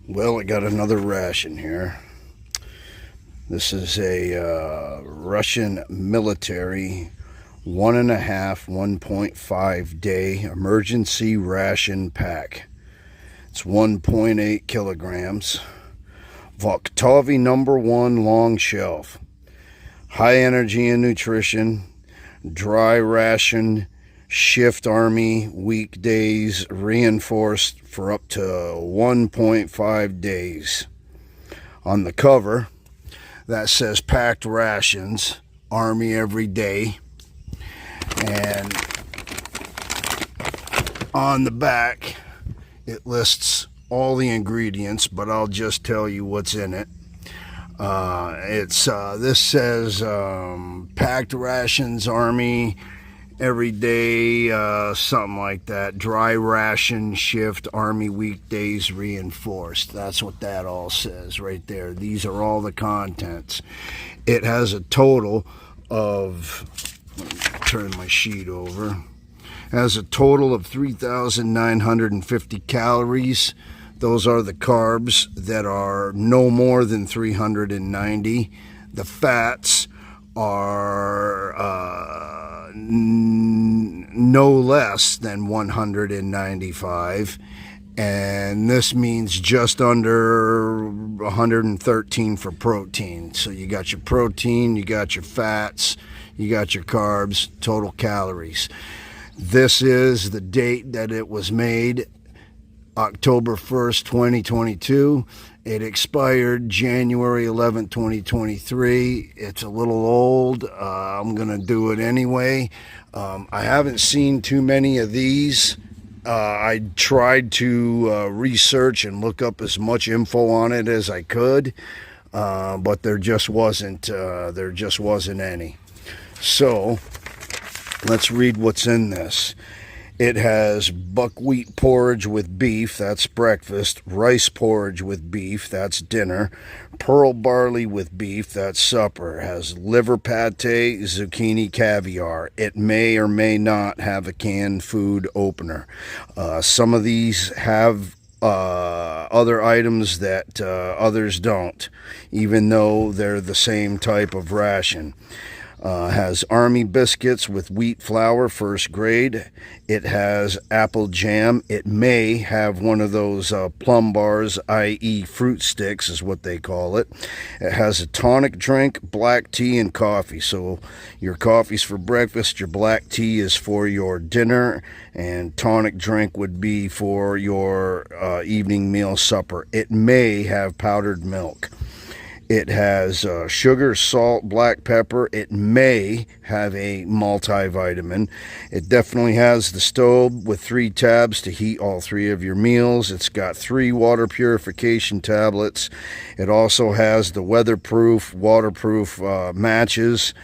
Well, I got another ration here. This is a Russian military 1.5 day emergency ration pack. It's 1.8 kilograms. Voktovi #1 long shelf. High energy and nutrition. Dry ration. Shift Army weekdays reinforced for up to 1.5 days. On the cover, that says packed rations, Army every day. And on the back, it lists all the ingredients, but I'll just tell you what's in it. This says packed rations, Army every day, something like that. Dry ration shift, Army weekdays reinforced. That's what that all says right there. These are all the contents. It has a total of, let me turn my sheet over, has a total of 3,950 calories. Those are the carbs that are no more than 390. The fats are no less than 195, and this means just under 113 for protein. So you got your protein, you got your fats, you got your carbs, total calories. This is the date that it was made, October 1st, 2022. It expired January 11th, 2023. It's a little old. I'm going to do it anyway. I haven't seen too many of these. I tried to research and look up as much info on it as I could, but there just wasn't any. So let's read what's in this. It has buckwheat porridge with beef, that's breakfast. Rice porridge with beef, that's dinner. Pearl barley with beef, that's supper. It has liver pate, zucchini, caviar. It may or may not have a canned food opener. Some of these have other items that others don't, even though they're the same type of ration. Has Army biscuits with wheat flour, first grade. It has apple jam. It may have one of those plum bars, i.e. fruit sticks is what they call it. It has a tonic drink, black tea, and coffee. So your coffee's for breakfast, your black tea is for your dinner, and tonic drink would be for your evening meal, supper. It may have powdered milk. It has sugar, salt, black pepper. It may have a multivitamin. It definitely has the stove with 3 tabs to heat all 3 of your meals. It's got 3 water purification tablets. It also has the weatherproof, waterproof matches.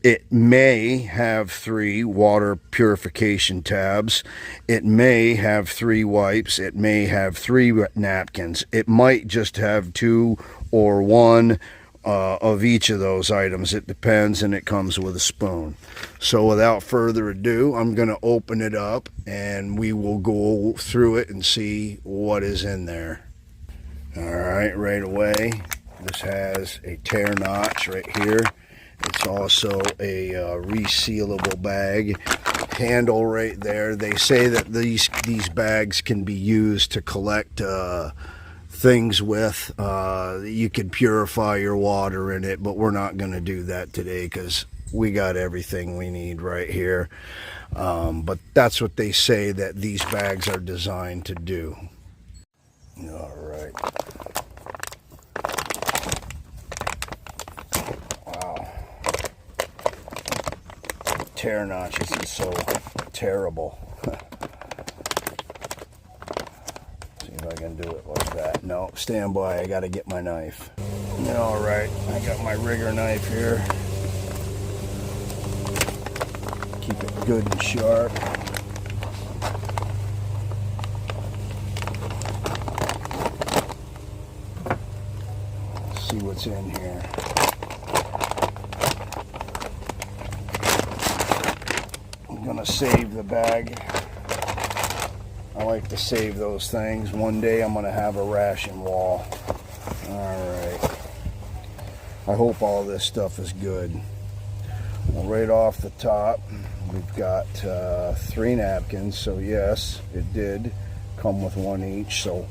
It may have 3 water purification tabs. It may have 3 wipes. It may have 3 napkins. It might just have 2 or 1 of each of those items. It depends, and it comes with a spoon. So without further ado, I'm going to open it up and we will go through it and see what is in there. All right, right away, this has a tear notch right here. It's also a resealable bag handle right there. They say that these bags can be used to collect things with. You can purify your water in it, but we're not going to do that today because we got everything we need right here. But that's what they say that these bags are designed to do. All right. Wow. Tear notches is so terrible. See if I can do it like that. No, stand by, I gotta get my knife. All right, I got my rigger knife here. Keep it good and sharp. Let's see what's in here. I'm gonna save the bag. I like to save those things. One day I'm going to have a ration wall. Alright. I hope all this stuff is good. Well, right off the top, we've got 3 napkins. So yes, it did come with 1 each. So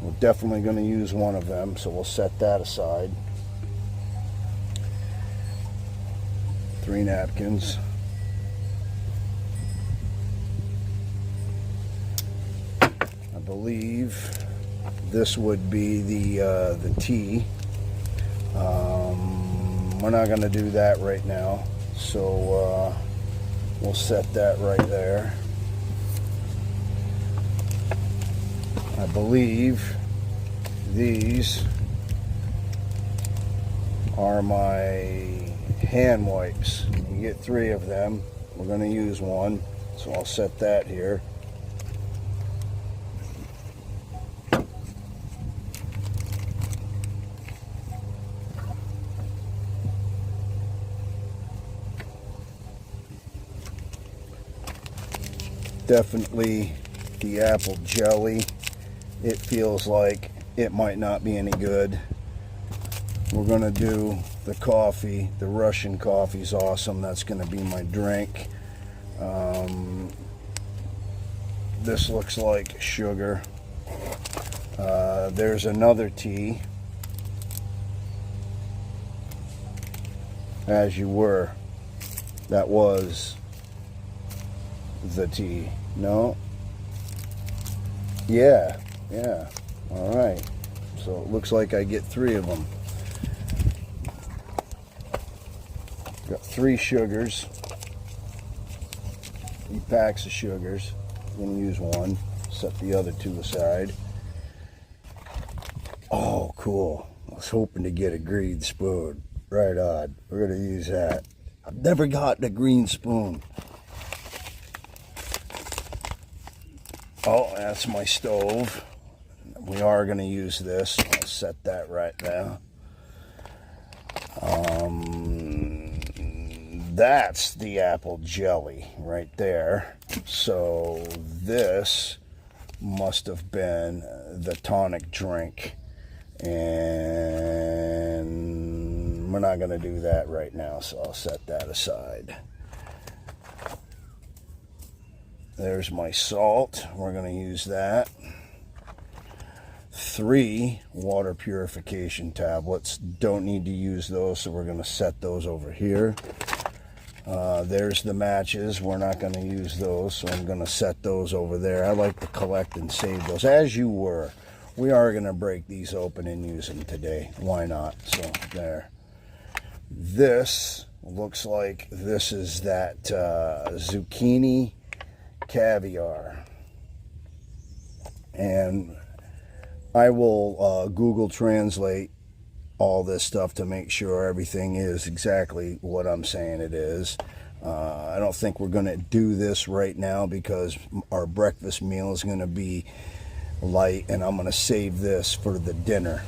we're definitely going to use one of them. So we'll set that aside. 3 napkins. I believe this would be the tea. We're not going to do that right now, so we'll set that right there. I believe these are my hand wipes. You get 3 of them. We're going to use 1, so I'll set that here. Definitely the apple jelly. It feels like it might not be any good. We're going to do the coffee. The Russian coffee is awesome. That's going to be my drink. This looks like sugar. There's another tea. As you were. That was the tea. No? Yeah. Alright. So it looks like I get 3 of them. Got 3 sugars. 3 packs of sugars. I'm going to use 1. Set the other 2 aside. Oh, cool. I was hoping to get a green spoon. Right on. We're going to use that. I've never gotten a green spoon. Oh, that's my stove. We are going to use this. I'll set that right there. That's the apple jelly right there. So this must have been the tonic drink. And we're not going to do that right now, so I'll set that aside. There's my salt. We're going to use that. 3 water purification tablets. Don't need to use those, so we're going to set those over here. There's the matches. We're not going to use those, so I'm going to set those over there. I like to collect and save those, as you were. We are going to break these open and use them today. Why not? So, there. This looks like this is that zucchini caviar, and I will Google Translate all this stuff to make sure everything is exactly what I'm saying it is. I don't think we're going to do this right now because our breakfast meal is going to be light, and I'm going to save this for the dinner.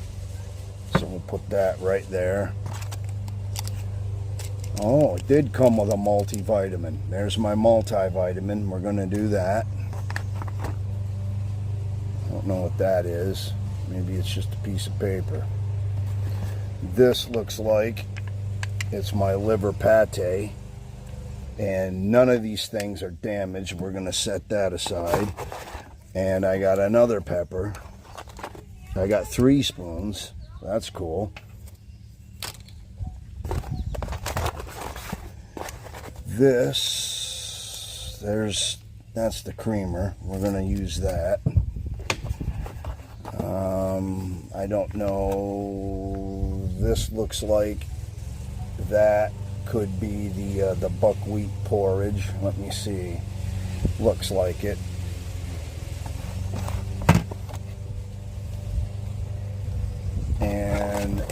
So we'll put that right there. Oh, it did come with a multivitamin. There's my multivitamin. We're going to do that. I don't know what that is. Maybe it's just a piece of paper. This looks like it's my liver pate. And none of these things are damaged. We're going to set that aside. And I got another pepper. I got 3 spoons. That's cool. That's the creamer. We're going to use that. I don't know. This looks like that could be the buckwheat porridge. Let me see. Looks like it. And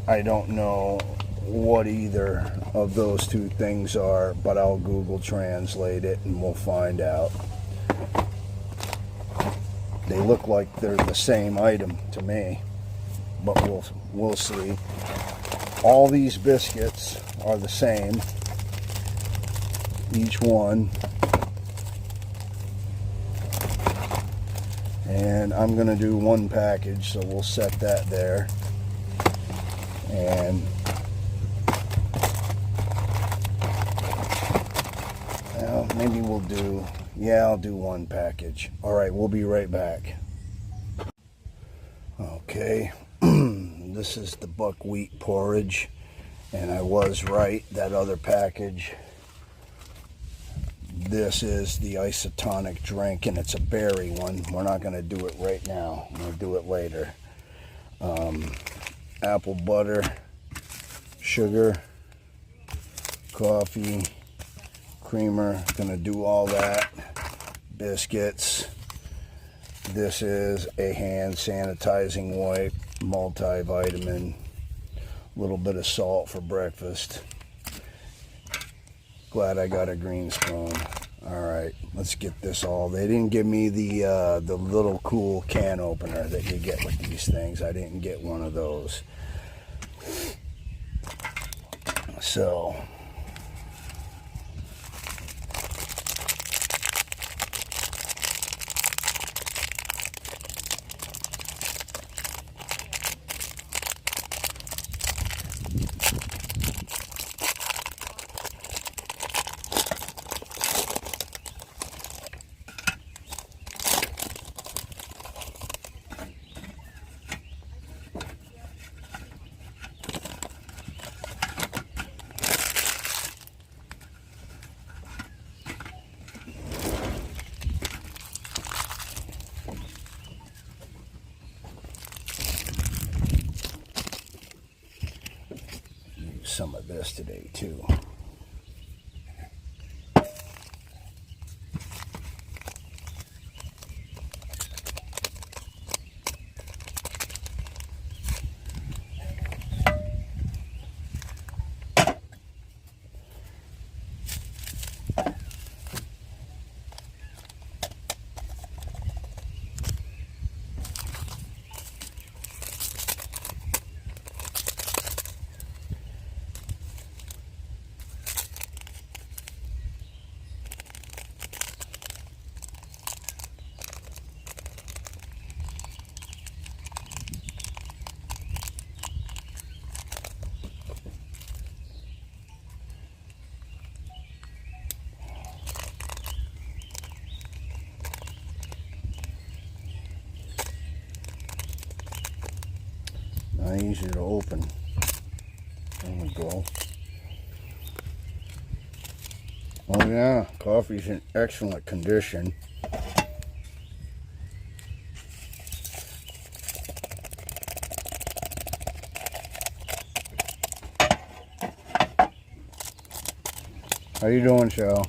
I don't know what either of those 2 things are, but I'll Google Translate it and we'll find out. They look like they're the same item to me, but we'll see. All these biscuits are the same, each one. And I'm going to do one package, so we'll set that there. And well, maybe we'll do, yeah, I'll do one package. All right, we'll be right back. Okay, this is the buckwheat porridge, and I was right, that other package. This is the isotonic drink, and it's a berry one. We're not going to do it right now. We'll do it later. Apple butter, sugar, coffee, creamer. Going to do all that. Biscuits. This is a hand sanitizing wipe, multivitamin, a little bit of salt for breakfast. Glad I got a green spoon. All right, let's get this all. They didn't give me the little cool can opener that you get with these things. I didn't get one of those. So some of this today too. Not easy to open. There we go. Oh yeah, coffee's in excellent condition. How you doing, Shell?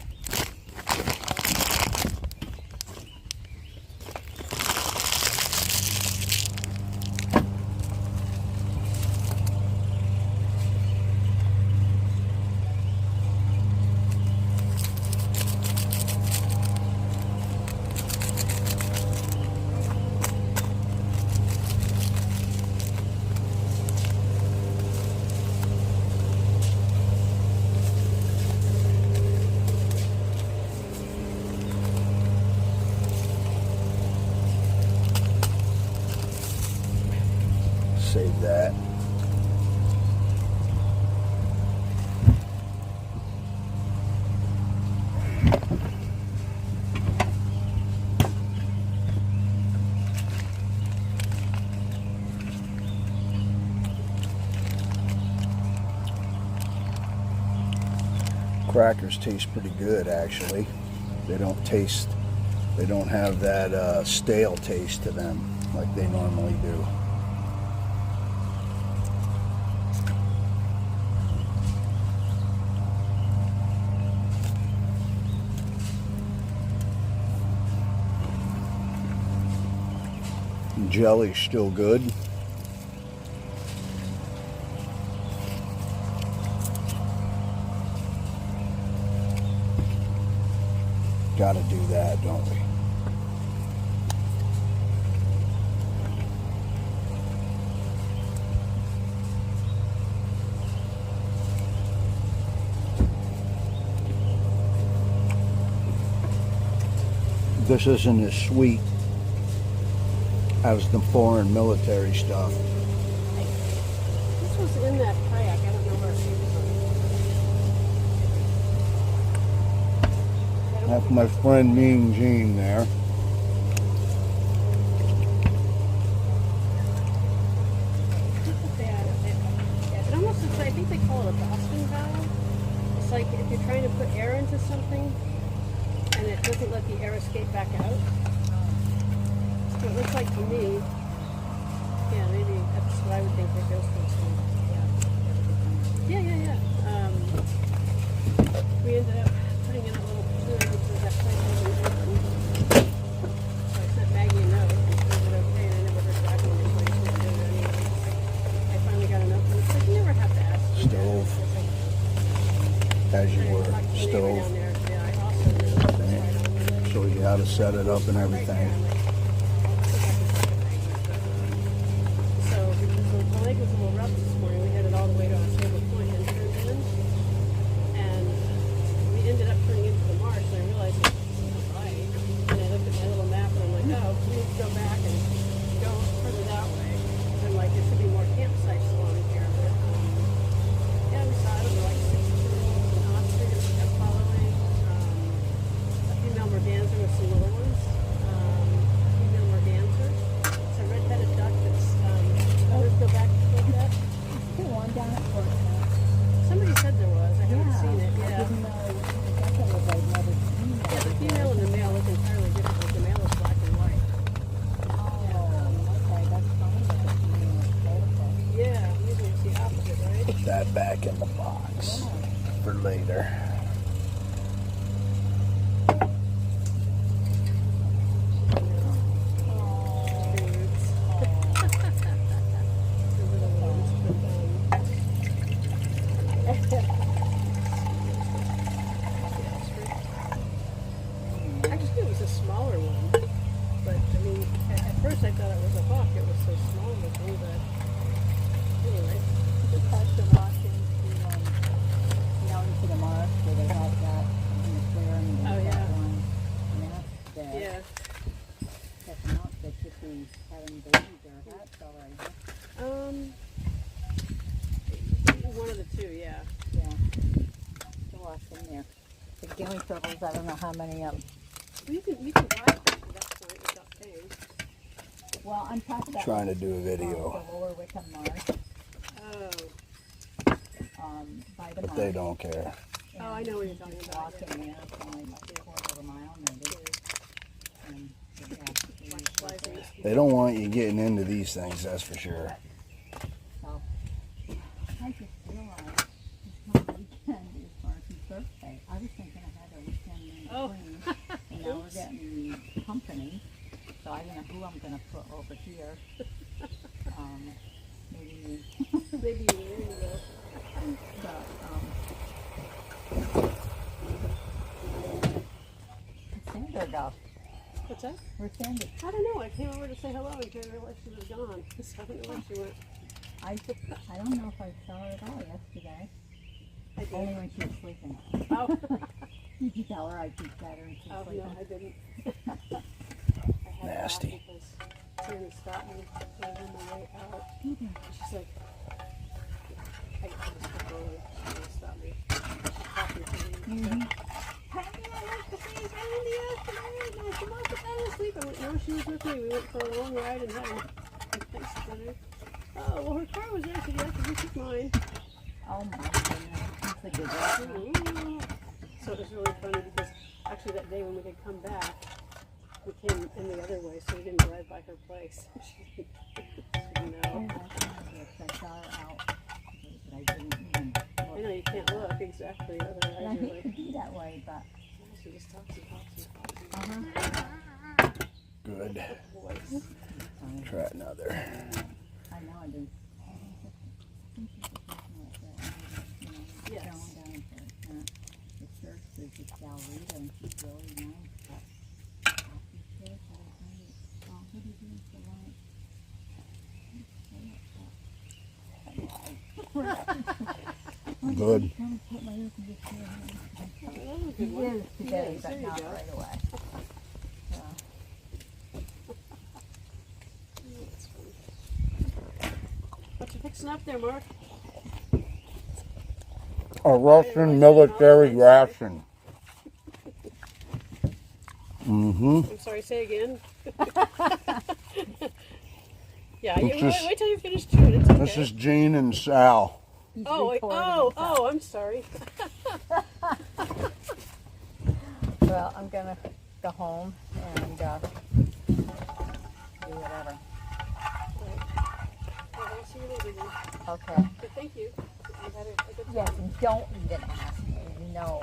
Save that. Crackers taste pretty good, actually. They don't have that stale taste to them like they normally do. Jelly's still good. Gotta do that, don't we? This isn't as sweet Has the foreign military stuff. This was in that kayak. I don't know where it came from. That's my friend Mean Gene there. It almost looks like, I think they call it a Boston valve. It's like if you're trying to put air into something and it doesn't let the air escape back out. So it looks like to me, yeah, maybe that's what I would think it goes for. Yeah. We ended up putting in a little plug because that place wasn't open. So I sent Maggie a note and she was okay, and I never heard back from her, so I just didn't do it anyway. I finally got a note from her. It's like, you never have to ask me. Stove. As you were. Stove. Yeah, I also knew. Shows you how to set it up and everything. So, because the leg was a little rough this morning, we headed all the way to October Point and turned in. And we ended up turning into the marsh, and I realized it wasn't right. And I looked at my little map, and I'm like, oh, we need to go back and go further that way. And I'm like, there should be more campsites along here. But, yeah, we saw, I don't know, like 6 turtles and ostriches we kept following. A female merganser with some little ones. Female merganser. It's a red-headed duck that's, let's go back to that. Still one down at Fort Somebody said there was. I haven't seen it. I Yeah. didn't know. I thought it was like another female. Yeah, the female and the male look entirely different. Like the male is black and white. Oh, okay. That's funny that the female is beautiful. Yeah, usually it's the opposite, right? Put that back in the box for later. Actually, it was a smaller one. But, I mean, at first I thought it was a hawk. It was so small looking, but anyway. Just had to walk into the marsh where they had that in the clearing. Oh, yeah. Nest there. Yeah. Checking out, they should be having babies or hats already. One of the two, yeah. Yeah. To walk in there. The gilly turtles, I don't know how many of them. Well, you can buy them at that point without paying. Well, I'm talking about Trying to do a video. the Lower Wickham Marsh. Oh. By the But marsh. they don't care. Oh, I know what you're talking about. Walk in there, it's only like a quarter of a mile maybe. And, yeah, Flies in this- They don't want you getting into these things, that's for sure. so, I just realized this whole weekend is Markie's birthday. I was thinking I had a weekend in between. And now we're getting company. So I don't know who I'm going to put over here. Maybe me. Maybe there you go. But, Sandra go. What's that? Where's Sandy? I don't know. I came over to say hello and I realized she was gone. So I don't know where she went. I don't know if I saw her at all yesterday. I did. Only when she was sleeping. Oh. Did you tell her I keep at her and she's Oh, sleeping? no, I didn't. I had Nasty. because Sandy stopped me on my way out. And she's like, I just took over. She didn't stop me. She's talking to me. Mhm. Hey, I like to see Sandy yesterday. And she must have been asleep. I went, no, she was with me. We went for a long ride and had a nice dinner. Oh, well, her car was there. She said, yeah, you took mine. Oh my goodness. That's a good one. So it was really funny because actually that day when we could come back, we came in the other way, so we didn't drive by her place. She didn't Oh, know. I saw her out. But I didn't even I know you can't look exactly, And I otherwise you're hate to like, be that way, but she just talks and talks and talks. Good. Voice. Try another. I know I do. Yes. Down for the church, there's this gal Rita, and she's really nice, but after church, I was wondering, oh, what are you doing for lunch? Good. I'm put my air conditioner in. Oh, that was a He good one. is today, Yes, there but you not go. right away. So, snuff there, Mark? A Russian military ration. I'm sorry, say again. Yeah, wait till you finish chewing. It's okay. This is Gene and Sal. Oh, I'm sorry. Well, I'm gonna go home and do whatever. Well, I'll see you later then. Okay. But thank you. You had a good time. Yes, and don't even ask me. You know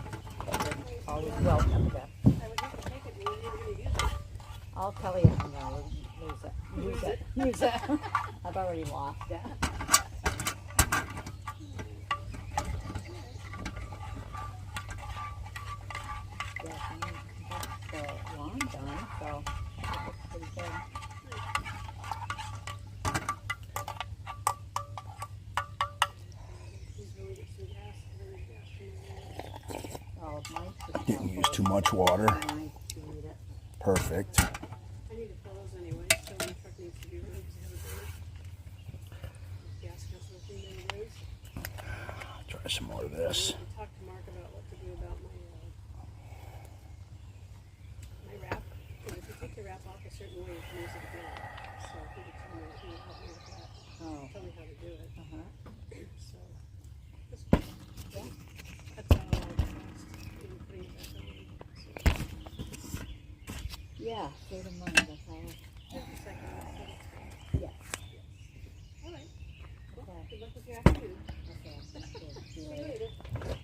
that you're always welcome to. I would have to take it, but you're never going to use it. I'll tell you. No, lose it. Use it. I've already lost it. Yes, I mean, that's the lawn done, so it looks pretty good. Oh, mine's just Didn't use too much water. nice to eat it. Perfect. I need to fill those anyway, so my truck needs to be ready because I have a burner. Gas goes with me anyways. Try some more of this. I talked to Mark about what to do about my wrap. Because if you take the wrap off a certain way, you can use it again. So he would tell me, he would help me with that. Oh. Tell me how to do it. So, just, Yeah. that's all I cost in putting it back on. So, Yeah, save the money, that's all. just a second. Yes. All right. Well, Okay. good luck with your afternoon. Okay, that's good. See See you you later. later.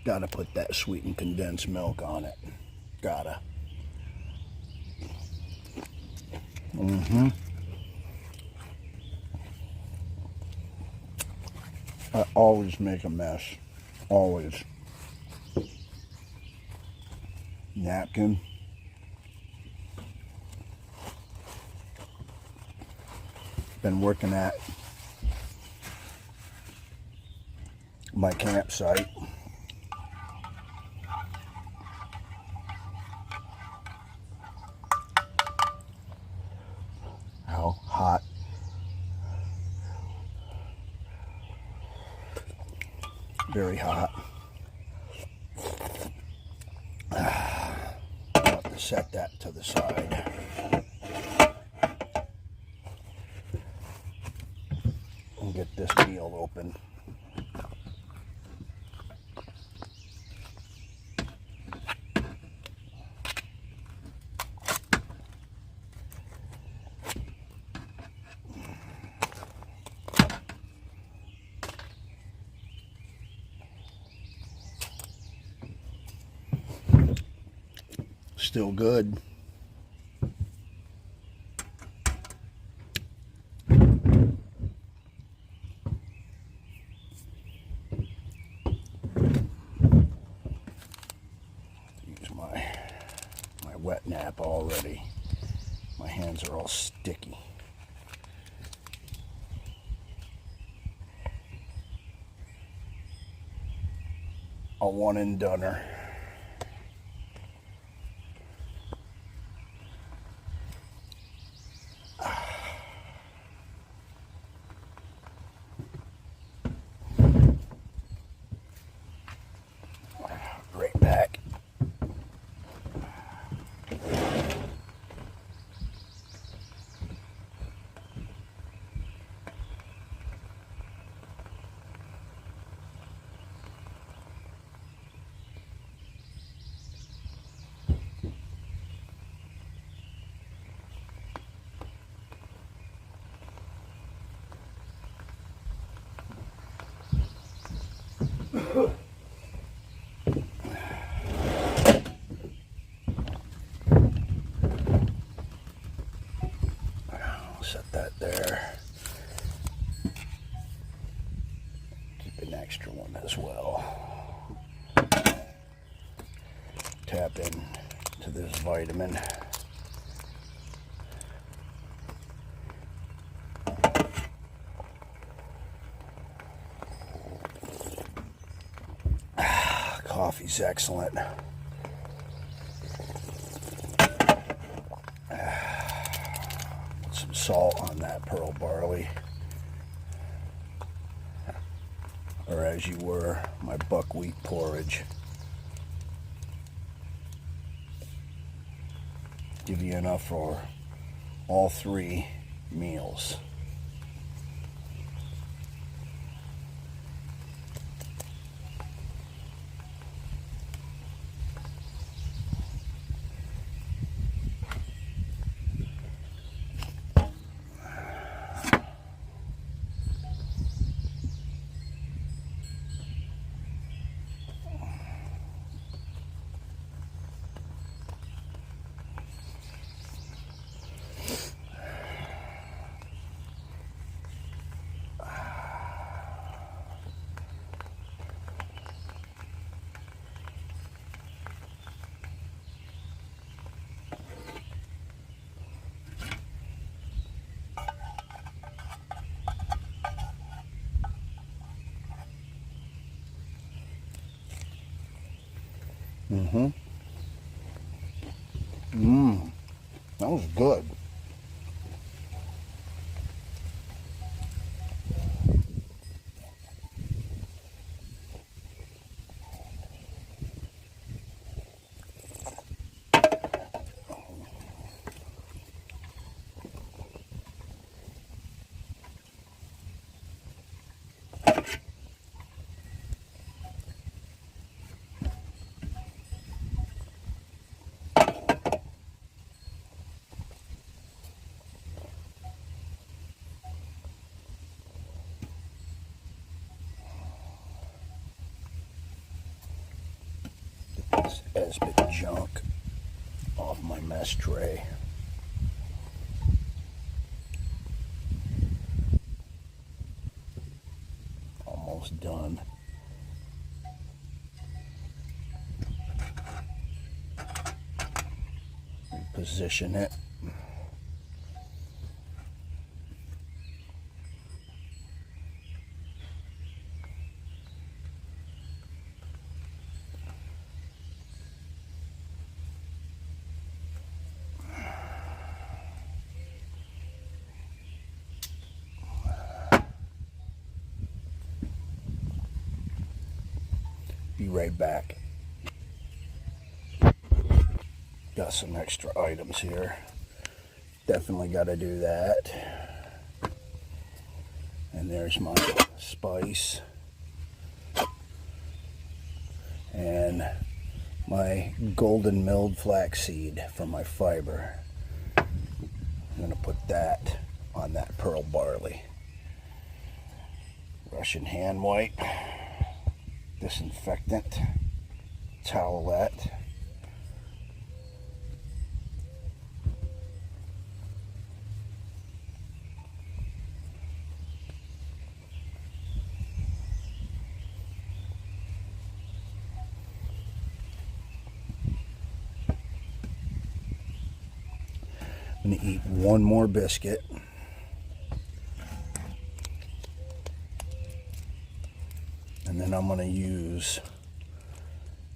Gotta put that sweetened condensed milk on it. Gotta. I always make a mess. Always. Napkin. Been working at my campsite. How hot. Very hot. I'll have to set that to the side. And get this meal open. Still good. Use my wet nap already. My hands are all sticky. A one and doneer. Right back. Set that there. Keep an extra one as well. Tap in to this vitamin. coffee's excellent. Put some salt on that pearl barley. Or as you were, my buckwheat porridge. Give you enough for all 3 meals. That was good. As bit junk off my mess tray. Almost done. Reposition it. Be right back. Got some extra items here. Definitely got to do that. And there's my spice. And my golden milled flaxseed for my fiber. I'm going to put that on that pearl barley. Russian hand wipe. Disinfectant, towelette, I'm going to eat one more biscuit. And then I'm going to use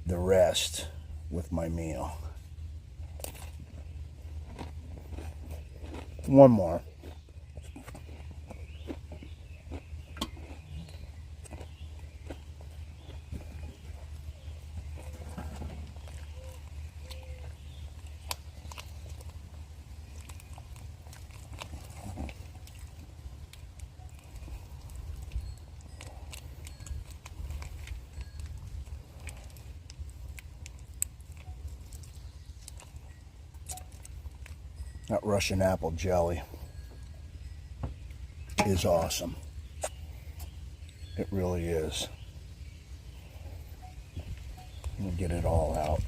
the rest with my meal. One more. That Russian apple jelly is awesome. It really is. We'll get it all out.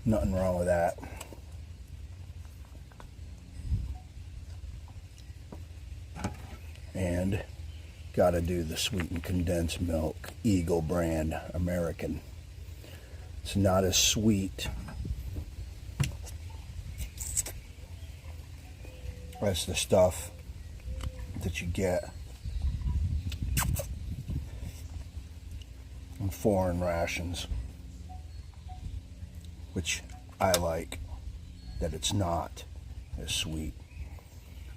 Nothing wrong with that. And got to do the sweetened condensed milk, Eagle brand, American. It's not as sweet as the stuff that you get in foreign rations, which I like that it's not as sweet.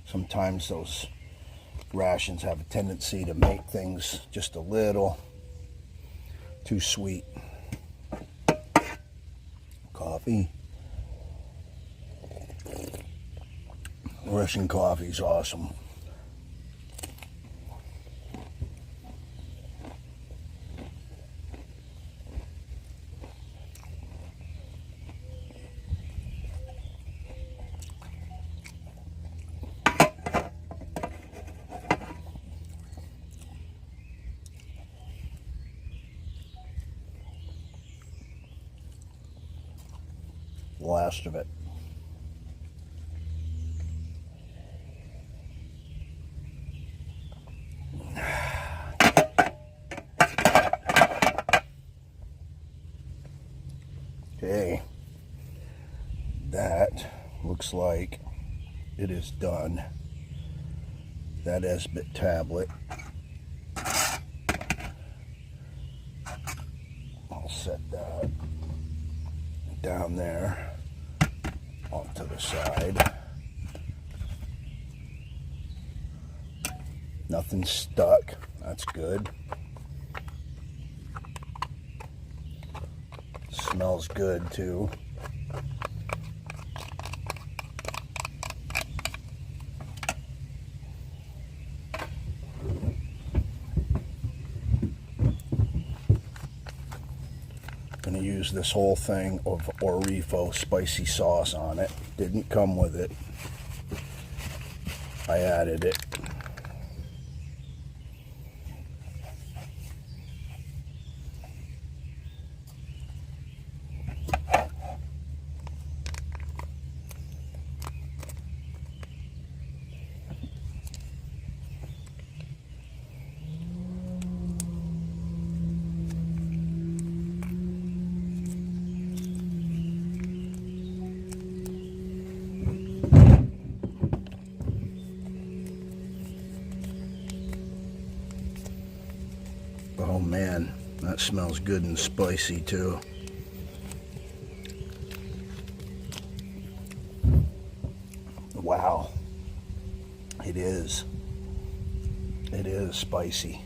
Sometimes those rations have a tendency to make things just a little too sweet. Coffee. Russian coffee is awesome. Last of it. Okay, that looks like it is done. That S-bit tablet, I'll set that down there onto the side. Nothing's stuck, that's good. Smells good too. Gonna use this whole thing of Orifo spicy sauce on it. Didn't come with it. I added it. Oh man, that smells good and spicy too. Wow. It is. It is spicy.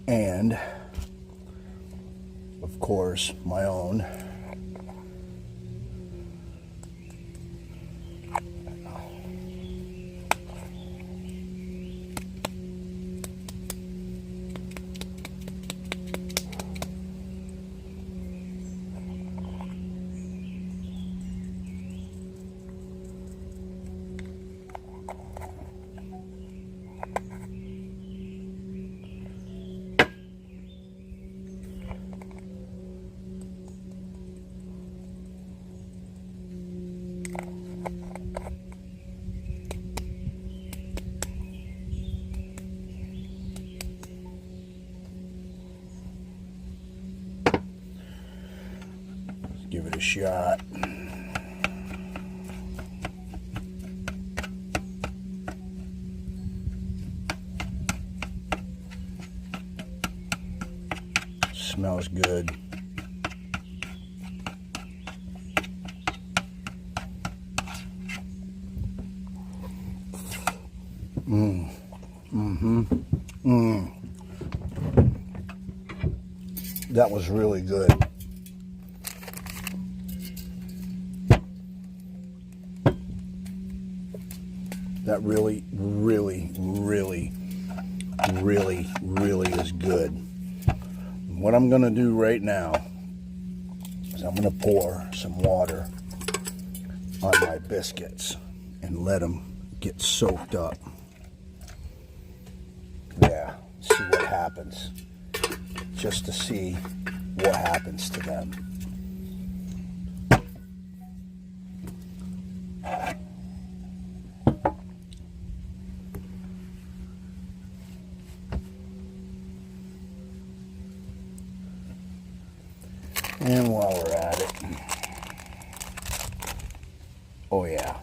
And, of course, my own. Give it a shot. Smells good. That was really good. That really, really, really, really, really is good. What I'm going to do right now is I'm going to pour some water on my biscuits and let them get soaked up. Yeah, see what happens. Just to see what happens to them. And while we're at it, oh yeah,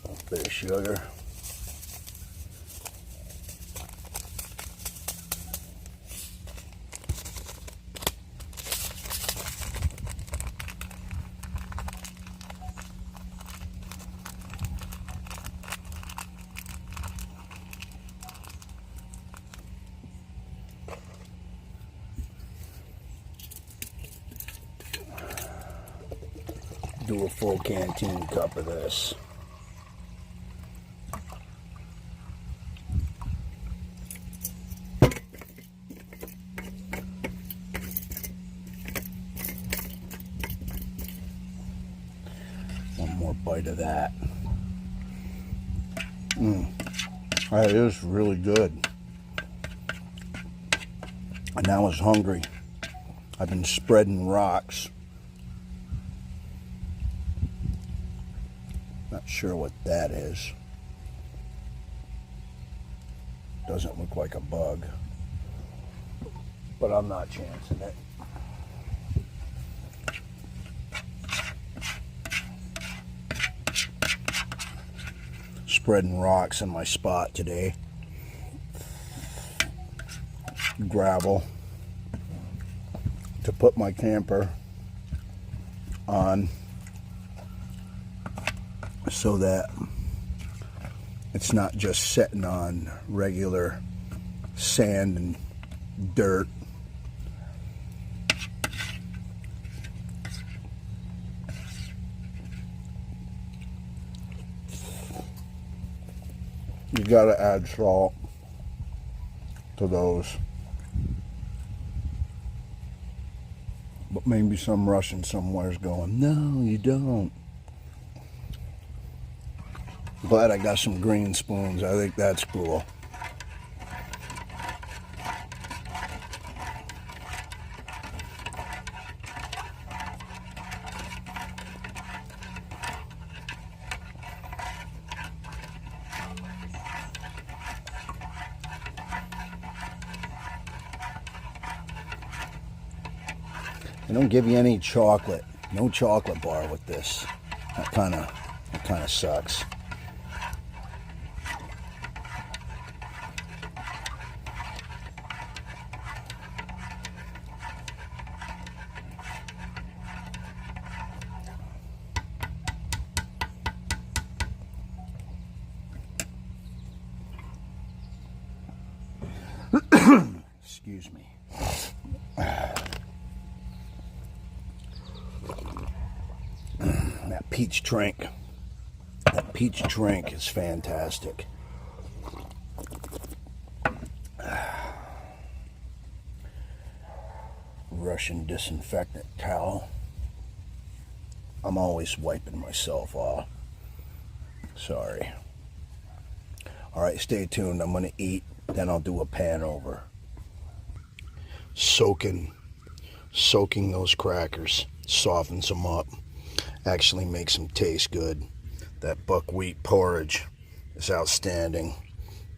a bit of sugar. Do a full canteen cup of this. One more bite of that. That is really good. And I was hungry. I've been spreading rocks. Not sure what that is. Doesn't look like a bug, but I'm not chancing it. Spreading rocks in my spot today. Gravel to put my camper on so that it's not just sitting on regular sand and dirt. You gotta add salt to those. But maybe some Russian somewhere's going, no, you don't. Glad I got some green spoons. I think that's cool. They don't give you any chocolate. No chocolate bar with this. That kind of sucks. Excuse me. That peach drink. That peach drink is fantastic. Russian disinfectant towel. I'm always wiping myself off. Sorry. Alright, stay tuned. I'm going to eat, then I'll do a pan over. Soaking those crackers softens them up. Actually makes them taste good. That buckwheat porridge is outstanding.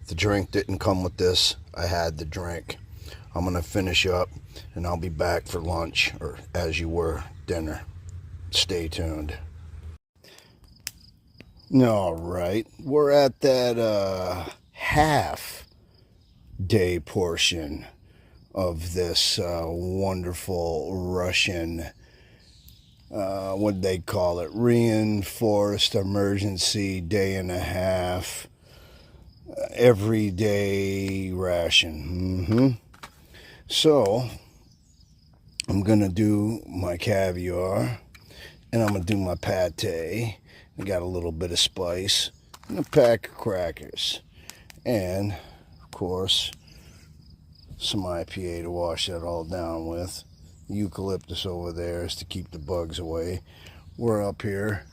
The drink didn't come with this. I had the drink. I'm going to finish up and I'll be back for lunch, or as you were, dinner. Stay tuned. All right, we're at that half day portion of this wonderful Russian, what they call it, reinforced emergency day and a half, everyday ration. So I'm gonna do my caviar and I'm gonna do my pate. I got a little bit of spice and a pack of crackers, and of course some IPA to wash that all down with. Eucalyptus over there is to keep the bugs away. We're up here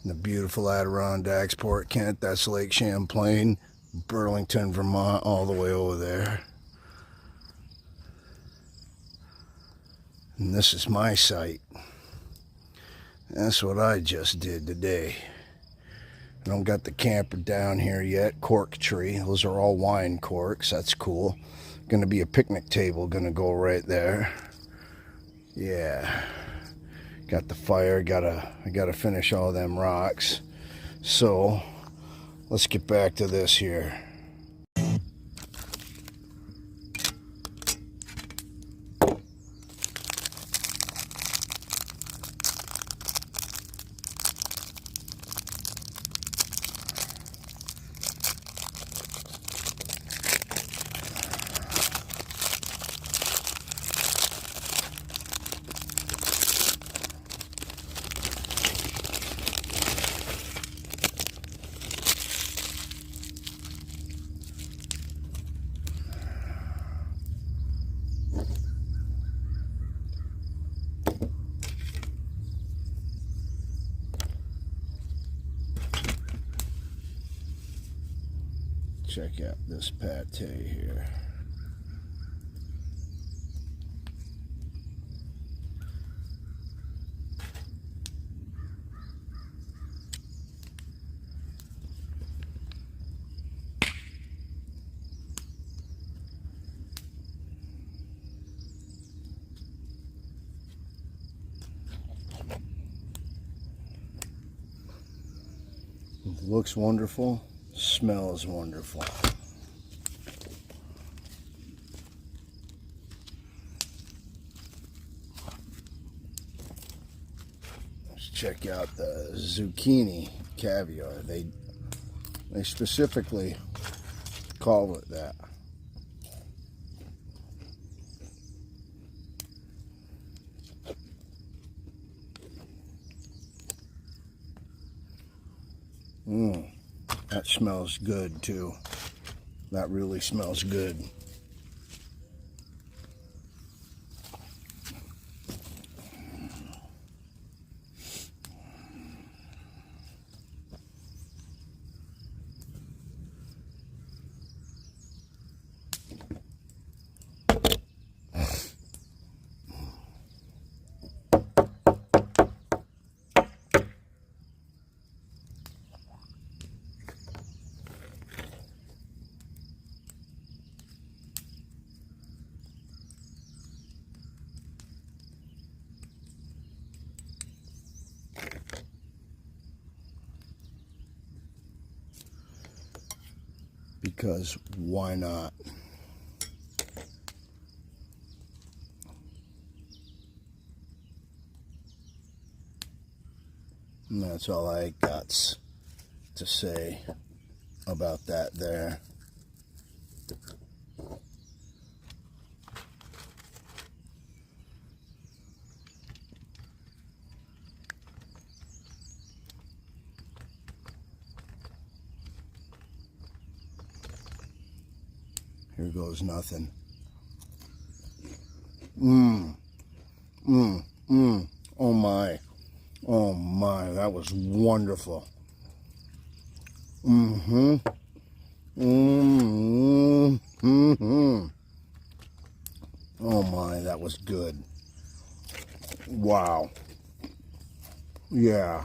The beautiful Adirondacks, Port Kent, that's Lake Champlain, Burlington, Vermont, all the way over there. And this is my site. That's what I just did today. I don't got the camper down here yet. Cork tree. Those are all wine corks. That's cool. Gonna be a picnic table gonna go right there. Yeah. Got the fire. I gotta finish all them rocks. So let's get back to this here. Check out this pate here. Looks wonderful. Smells wonderful. Let's check out the zucchini caviar. They specifically call it that. That smells good too. That really smells good. Because why not? And that's all I got to say about that there. Here goes nothing. Oh my. Oh my, that was wonderful. Oh my, that was good. Wow. Yeah.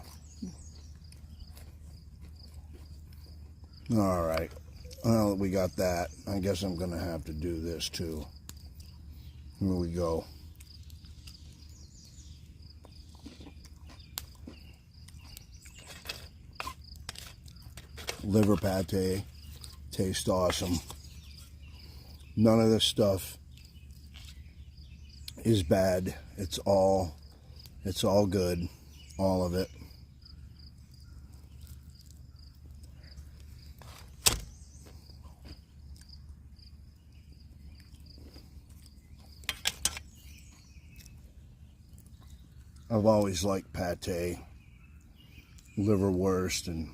All right. Well, we got that. I guess I'm going to have to do this too. Here we go. Liver pate. Tastes awesome. None of this stuff is bad. It's all good. All of it. I've always liked pate, liverwurst, and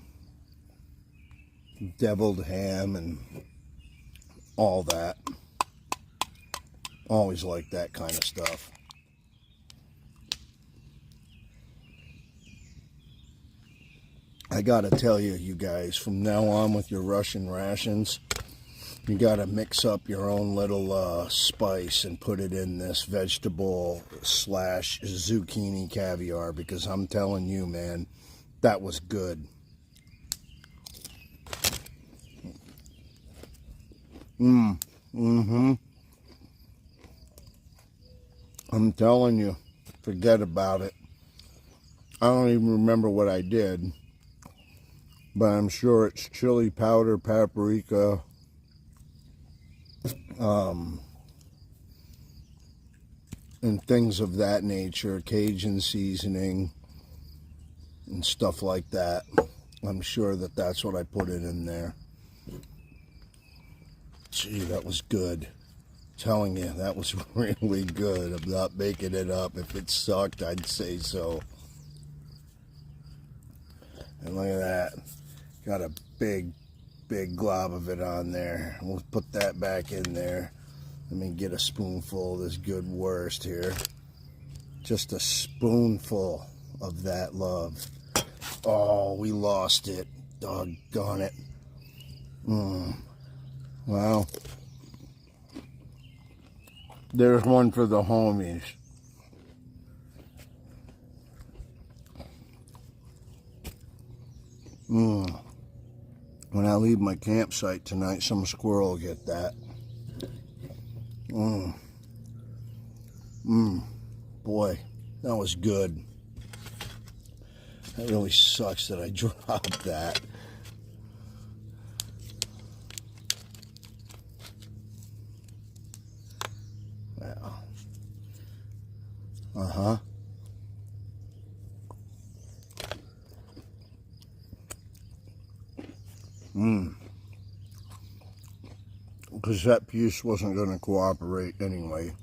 deviled ham, and all that. Always liked that kind of stuff. I gotta tell you, you guys, from now on with your Russian rations, you gotta mix up your own little spice and put it in this vegetable / zucchini caviar, because I'm telling you, man, that was good. I'm telling you, forget about it. I don't even remember what I did, but I'm sure it's chili powder, paprika, and things of that nature, Cajun seasoning and stuff like that. I'm sure that that's what I put in there. Gee, that was good. Telling you, that was really good. I'm not making it up. If it sucked, I'd say so. And look at that. Got a big glob of it on there. We'll put that back in there. Let me get a spoonful of this good wurst here. Just a spoonful of that love. Oh, we lost it. Doggone it. Well, there's one for the homies. When I leave my campsite tonight, some squirrel will get that. Boy, that was good. That really sucks that I dropped that. Well, because that piece wasn't going to cooperate anyway.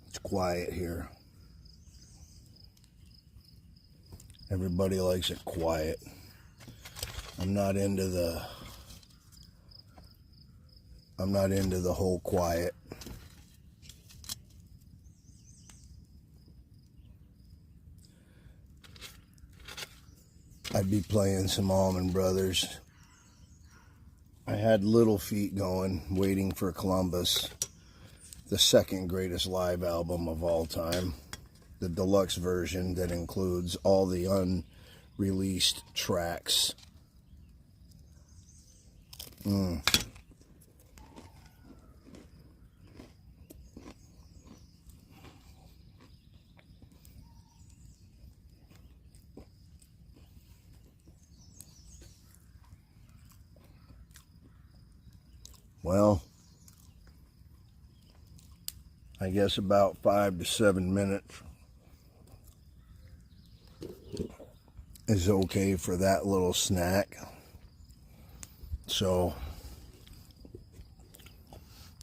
It's quiet here. Everybody likes it quiet. I'm not into the whole quiet. I'd be playing some Allman Brothers. I had Little Feat going, Waiting for Columbus, the second greatest live album of all time. The deluxe version that includes all the unreleased tracks. Well, I guess about 5 to 7 minutes is okay for that little snack. So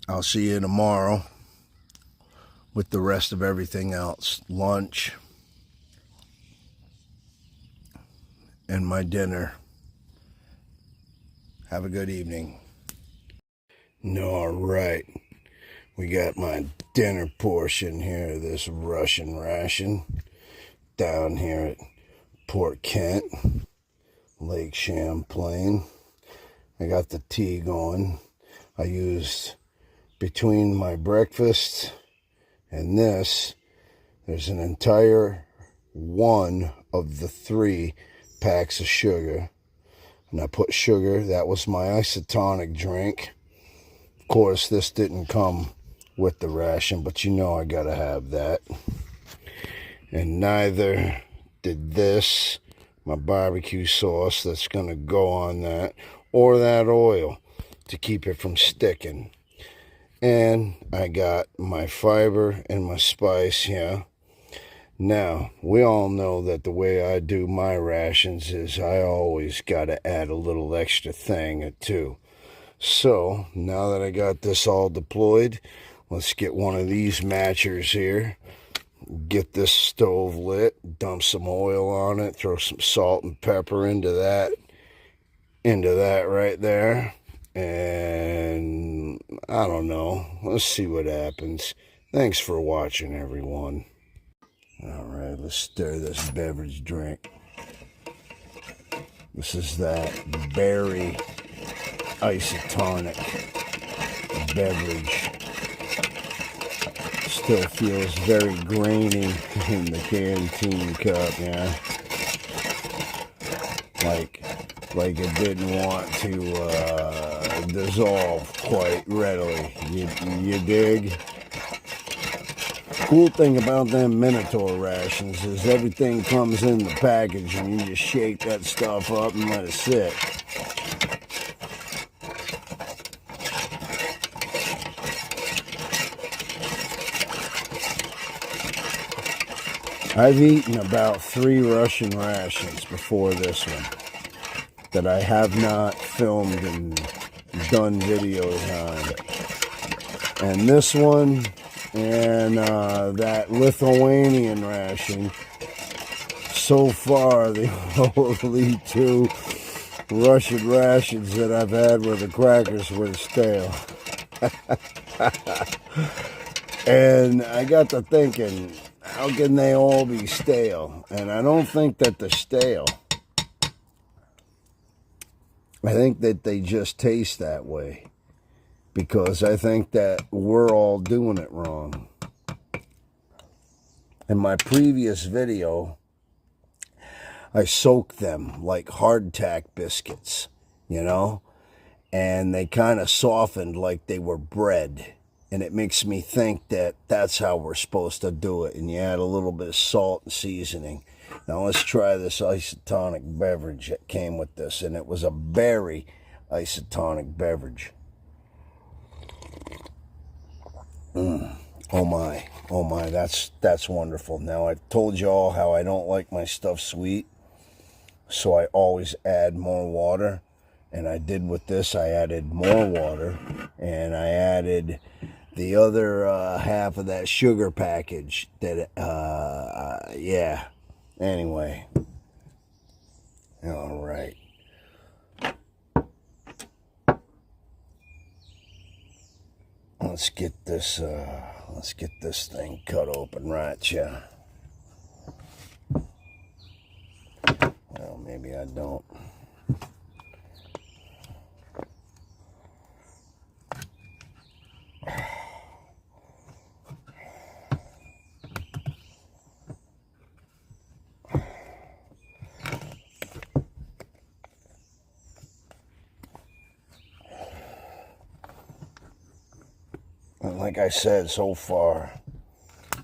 I'll see you tomorrow with the rest of everything else. Lunch and my dinner. Have a good evening. All right. We got my dinner portion here of this Russian ration down here at Port Kent, Lake Champlain. I got the tea going. I used, between my breakfast and this, there's an entire one of the 3 packs of sugar. And I put sugar, that was my isotonic drink. Of course, this didn't come with the ration, but you know I gotta have that. And neither did this, my barbecue sauce that's gonna go on that, or that oil to keep it from sticking. And I got my fiber and my spice here. Now, we all know that the way I do my rations is I always gotta add a little extra thing or two. So, now that I got this all deployed, let's get one of these matchers here. Get this stove lit, dump some oil on it, throw some salt and pepper into that, into that right there. And I don't know. Let's see what happens. Thanks for watching, everyone. All right, let's stir this beverage drink. This is that berry isotonic beverage. Still feels very grainy in the canteen cup, yeah. Like it didn't want to dissolve quite readily. You dig? Cool thing about them Minotaur rations is everything comes in the package and you just shake that stuff up and let it sit. I've eaten about 3 Russian rations before this one that I have not filmed and done videos on. And this one and that Lithuanian ration, so far the only 2 Russian rations that I've had where the crackers were stale. And I got to thinking, how can they all be stale? And I don't think that they're stale. I think that they just taste that way. Because I think that we're all doing it wrong. In my previous video, I soaked them like hardtack biscuits, you know? And they kind of softened like they were bread. And it makes me think that that's how we're supposed to do it. And you add a little bit of salt and seasoning. Now let's try this isotonic beverage that came with this. And it was a berry isotonic beverage. Oh my, that's wonderful. Now I've told you all how I don't like my stuff sweet. So I always add more water. And I did with this, I added more water. And I added the other half of that sugar package that, yeah. Anyway. All right. Let's get this thing cut open right, yeah. Well, maybe I don't. Like I said, so far,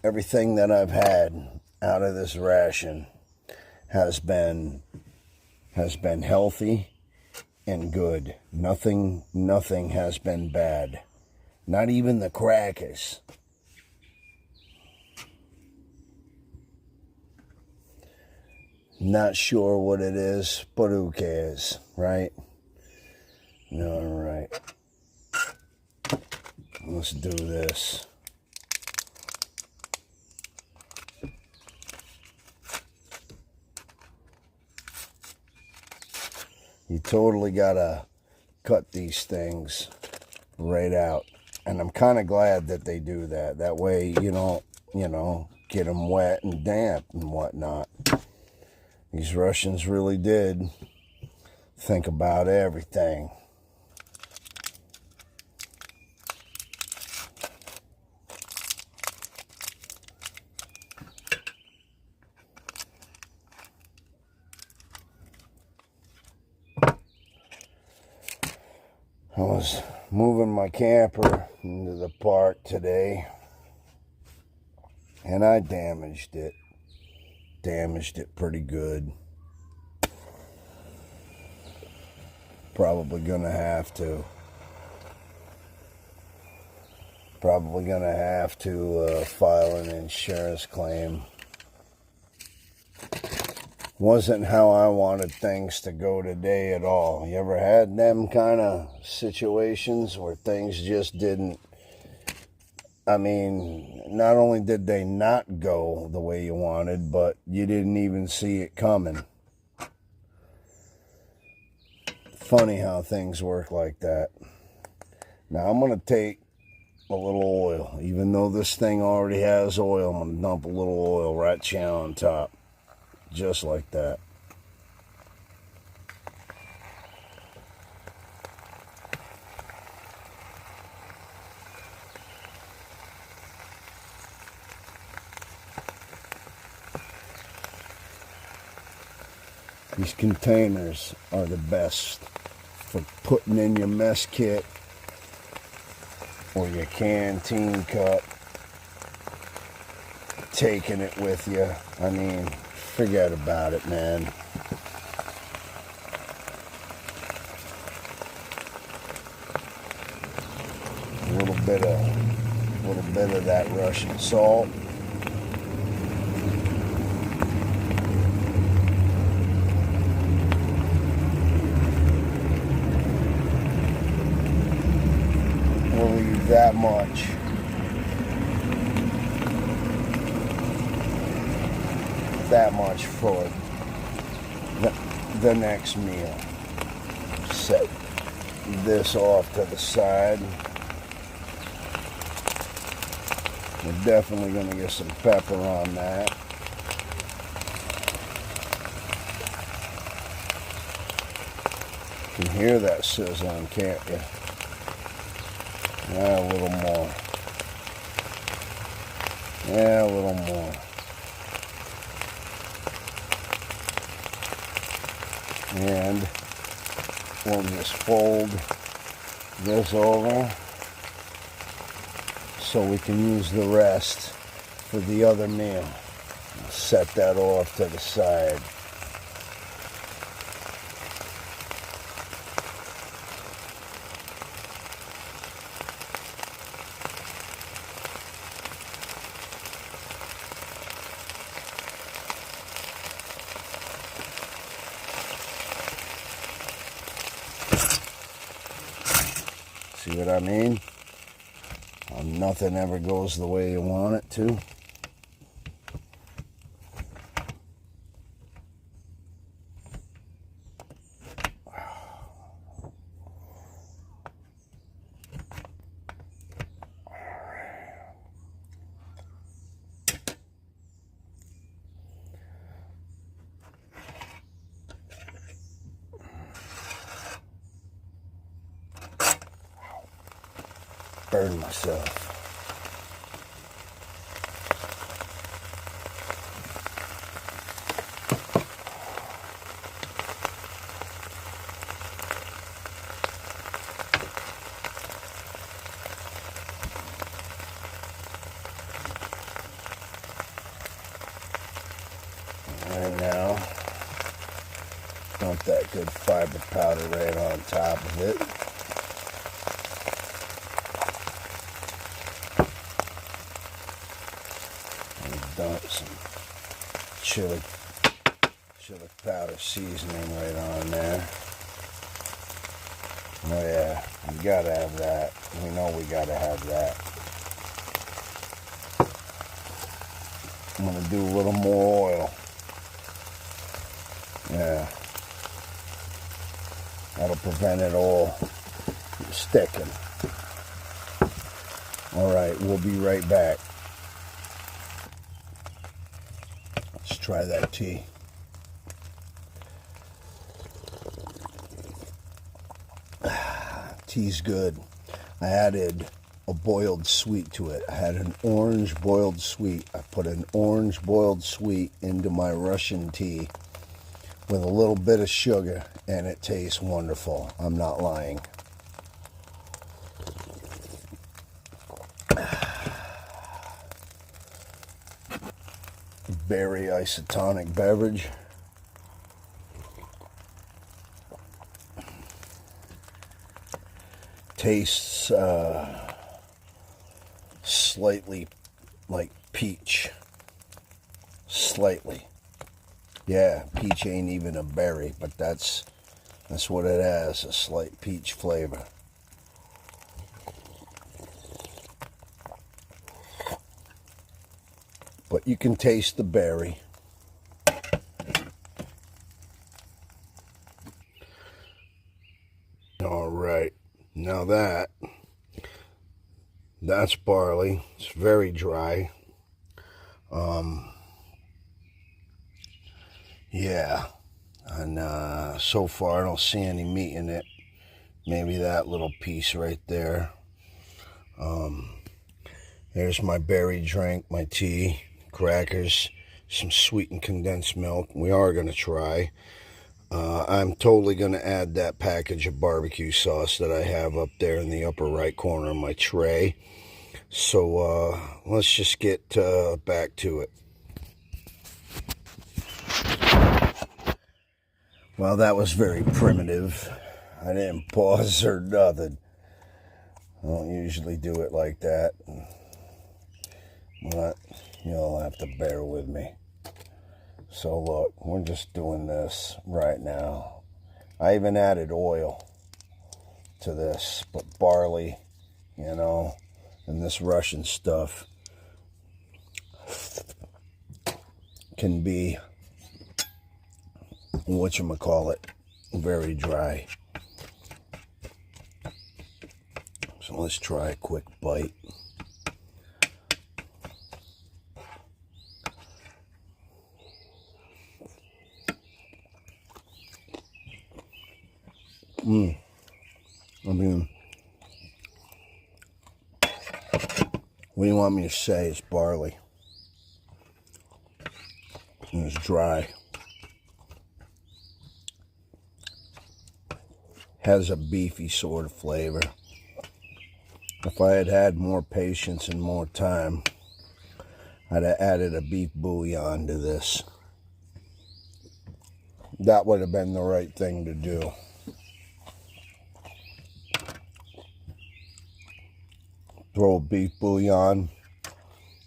everything that I've had out of this ration has been healthy and good. Nothing has been bad. Not even the crackers. Not sure what it is, but who cares, right? All right. Let's do this. You totally gotta cut these things right out. And I'm kind of glad that they do that. That way you don't, get them wet and damp and whatnot. These Russians really did think about everything. I was moving my camper into the park today, and I damaged it. Damaged it pretty good. Probably gonna have to file an insurance claim. Wasn't how I wanted things to go today at all. You ever had them kind of situations where things just didn't, I mean, not only did they not go the way you wanted, but you didn't even see it coming. Funny how things work like that. Now I'm going to take a little oil. Even though this thing already has oil, I'm going to dump a little oil right down on top. Just like that. These containers are the best for putting in your mess kit or your canteen cup, taking it with you. I mean, forget about it, man. A little bit of that Russian salt. That much. That much for the next meal. Set this off to the side. We're definitely going to get some pepper on that. You can hear that sizzling, can't you? Yeah, a little more. Yeah, a little more. And we'll just fold this over so we can use the rest for the other meal. Set that off to the side. See what I mean? Nothing ever goes the way you want it to. Burn myself. Right now, dump that good fiber powder right on top of it. Dump some chili powder seasoning right on there. Oh yeah, you gotta have that. We know we gotta have that. I'm gonna do a little more oil. Yeah. That'll prevent it all from sticking. Alright, we'll be right back. Let's try that tea. Tea's good. I added a boiled sweet to it. I had an orange boiled sweet. I put an orange boiled sweet into my Russian tea with a little bit of sugar, and it tastes wonderful. I'm not lying. Very isotonic beverage. Tastes slightly like peach. Slightly. Yeah, peach ain't even a berry, but that's what it has, a slight peach flavor. But you can taste the berry. All right, now that's barley. It's very dry. Yeah, and so far I don't see any meat in it. Maybe that little piece right there. There's my berry drink, my tea, crackers, some sweetened condensed milk. We are going to try. I'm totally going to add that package of barbecue sauce that I have up there in the upper right corner of my tray. So let's just get back to it. Well, that was very primitive. I didn't pause or nothing. I don't usually do it like that. But you'll have to bear with me. So look, we're just doing this right now. I even added oil to this, but barley, you know, and this Russian stuff can be, whatchamacallit, very dry. So let's try a quick bite. I mean, what do you want me to say? It's barley. And it's dry. Has a beefy sort of flavor. If I had had more patience and more time, I'd have added a beef bouillon to this. That would have been the right thing to do. Throw a beef bouillon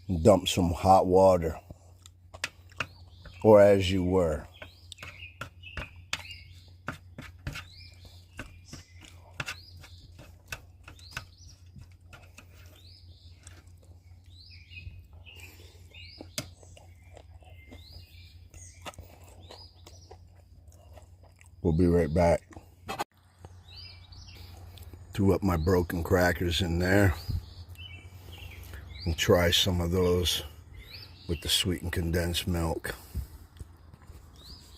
and dump some hot water, or as you were. We'll be right back. Threw up my broken crackers in there. And try some of those with the sweetened condensed milk.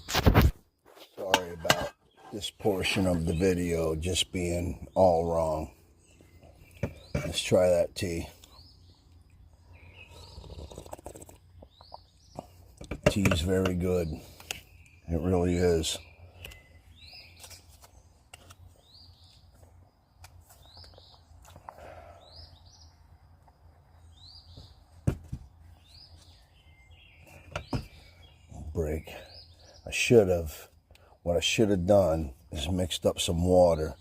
Sorry about this portion of the video just being all wrong. Let's try that tea. Tea's very good. It really is. Break. What I should have done is mixed up some water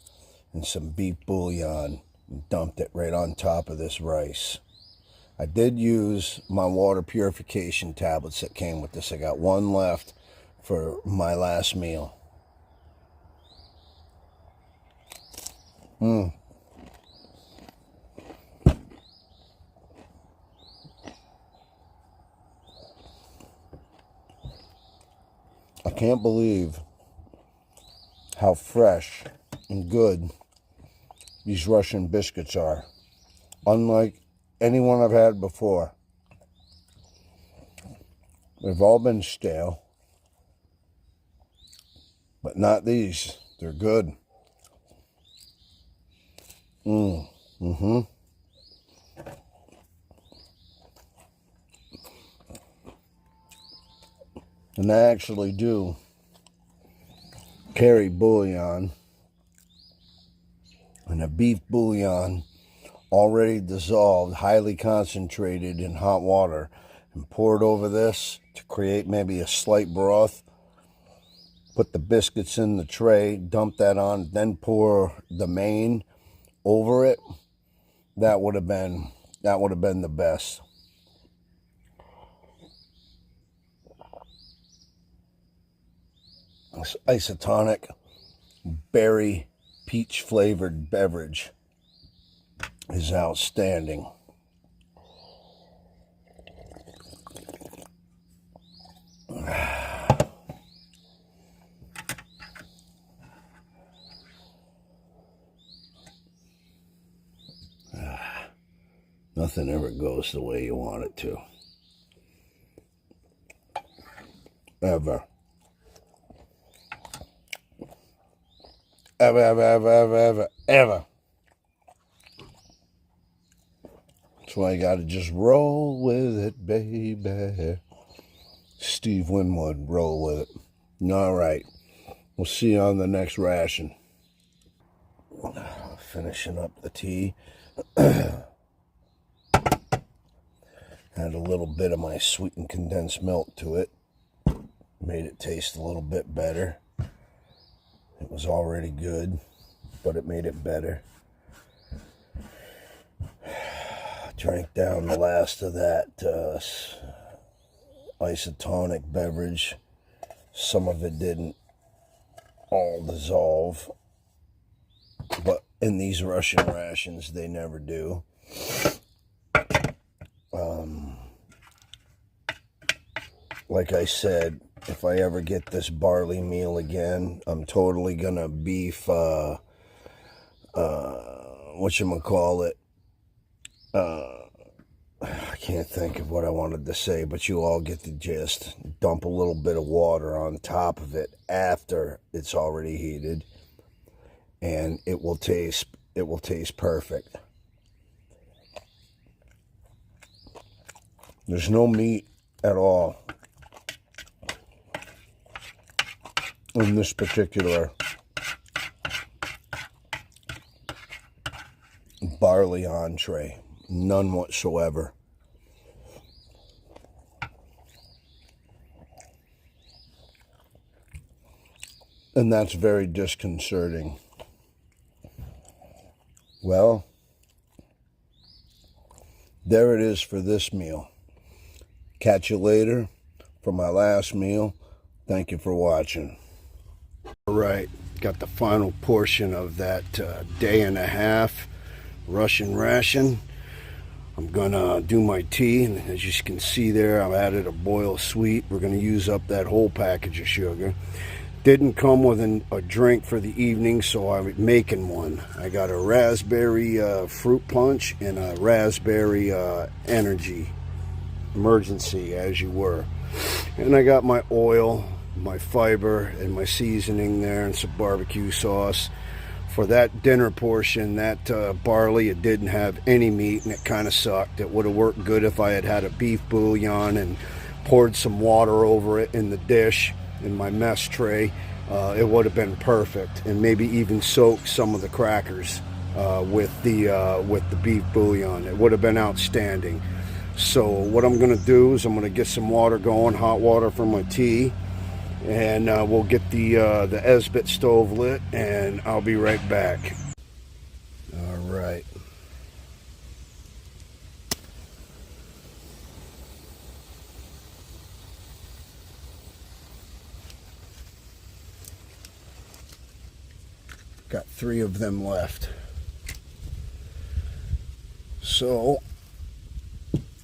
and some beef bouillon and dumped it right on top of this rice. I did use my water purification tablets that came with this. I got one left for my last meal. I can't believe how fresh and good these Russian biscuits are. Unlike anyone I've had before. They've all been stale. But not these. They're good. And they actually do carry bouillon, and a beef bouillon already dissolved, highly concentrated in hot water, and poured over this to create maybe a slight broth. Put the biscuits in the tray, dump that on, then pour the main over it. That would have been the best. This isotonic berry peach flavored beverage is outstanding. Nothing ever goes the way you want it to. Ever. Ever, ever, ever, ever, ever, ever. That's why you gotta just roll with it, baby. Steve Winwood, roll with it. All right. We'll see you on the next ration. Finishing up the tea. Had a little bit of my sweetened condensed milk to it. Made it taste a little bit better. It was already good, but it made it better. Drank down the last of that isotonic beverage. Some of it didn't all dissolve, but in these Russian rations, they never do. Like I said, if I ever get this barley meal again, I'm totally gonna beef, whatchamacallit, I can't think of what I wanted to say, but you all get the gist. Dump a little bit of water on top of it after it's already heated, and it will taste perfect. There's no meat at all in this particular barley entree. None whatsoever. And that's very disconcerting. Well, there it is for this meal. Catch you later for my last meal. Thank you for watching. All right, got the final portion of that day and a half Russian ration. I'm gonna do my tea, and as you can see there, I've added a boil sweet. We're gonna use up that whole package of sugar. Didn't come with a drink for the evening, so I'm making one. I got a raspberry fruit punch and a raspberry energy, emergency, as you were. And I got my oil, my fiber, and my seasoning there, and some barbecue sauce. For that dinner portion, that barley, it didn't have any meat, and it kind of sucked. It would have worked good if I had had a beef bouillon and poured some water over it in the dish, in my mess tray. It would have been perfect, and maybe even soaked some of the crackers with the beef bouillon. It would have been outstanding. So what I'm going to do is I'm going to get some water going, hot water for my tea. And we'll get the Esbit stove lit, and I'll be right back. All right. Got 3 of them left. So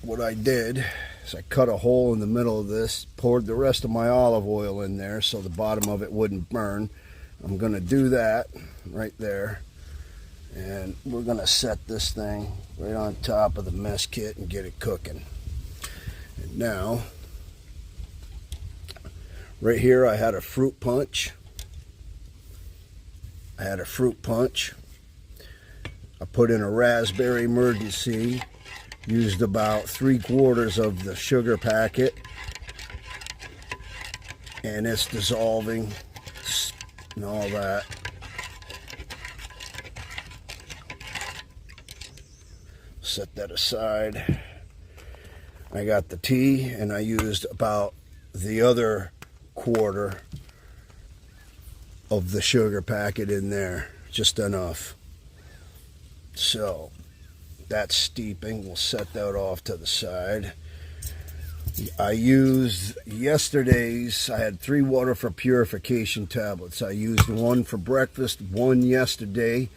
what I did is I cut a hole in the middle of this, poured the rest of my olive oil in there so the bottom of it wouldn't burn. I'm going to do that right there, and we're going to set this thing right on top of the mess kit and get it cooking. And now, right here I had a fruit punch. I put in a raspberry emergency. Used about 3/4 of the sugar packet, and it's dissolving and all that. Set that aside. I got the tea, and I used about the other 1/4 of the sugar packet in there, just enough. So that's steeping. We'll set that off to the side. I used yesterday's, I had 3 water for purification tablets. I used 1 for breakfast, 1 yesterday,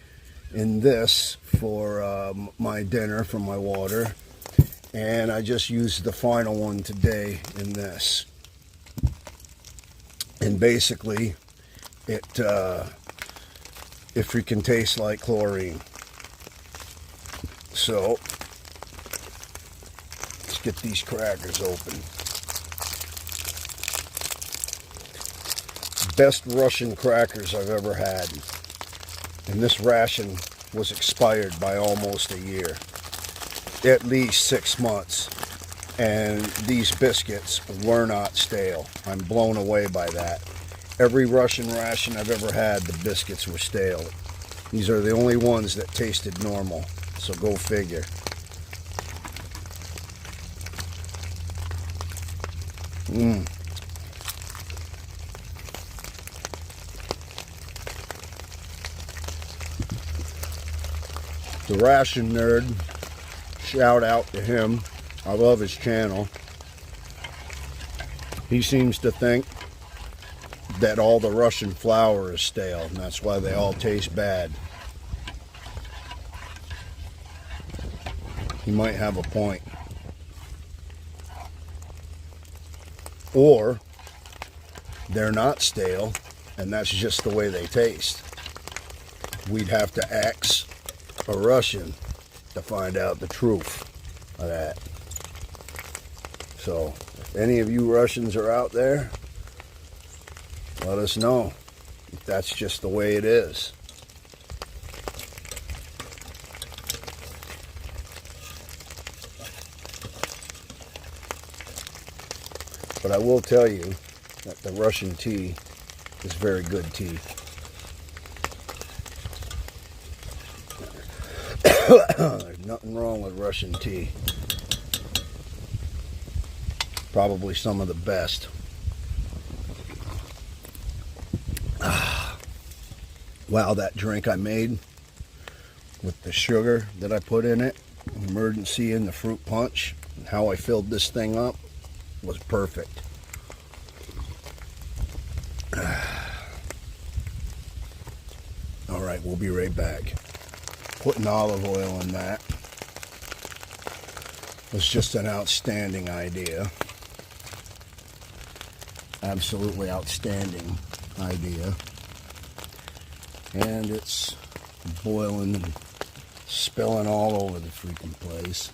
and this for my dinner, for my water. And I just used the final one today in this. And basically, it freaking tastes like chlorine. So get these crackers open. Best Russian crackers I've ever had. And this ration was expired by almost a year. At least 6 months. And these biscuits were not stale. I'm blown away by that. Every Russian ration I've ever had, the biscuits were stale. These are the only ones that tasted normal. So go figure. The Ration Nerd, shout out to him. I love his channel. He seems to think that all the Russian flour is stale, and that's why they all taste bad. He might have a point. Or they're not stale, and that's just the way they taste. We'd have to ask a Russian to find out the truth of that. So, if any of you Russians are out there, let us know if that's just the way it is. But I will tell you that the Russian tea is very good tea. There's nothing wrong with Russian tea. Probably some of the best. Wow, that drink I made with the sugar that I put in it, emergency in the fruit punch, and how I filled this thing up was perfect. All right, we'll be right back. Putting olive oil in that was just an outstanding idea. Absolutely outstanding idea. And it's boiling and spilling all over the freaking place.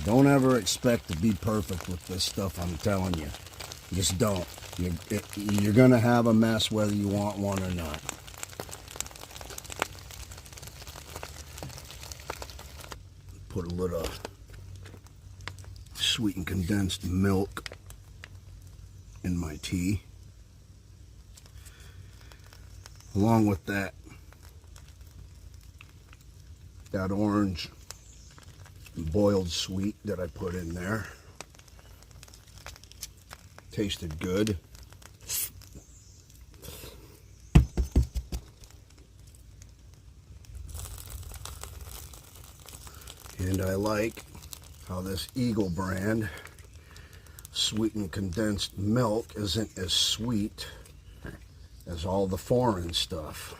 Don't ever expect to be perfect with this stuff, I'm telling you. Just don't. You're going to have a mess whether you want one or not. Put a little sweetened condensed milk in my tea. Along with that orange boiled sweet that I put in there. Tasted good. And I like how this Eagle brand sweetened condensed milk isn't as sweet as all the foreign stuff.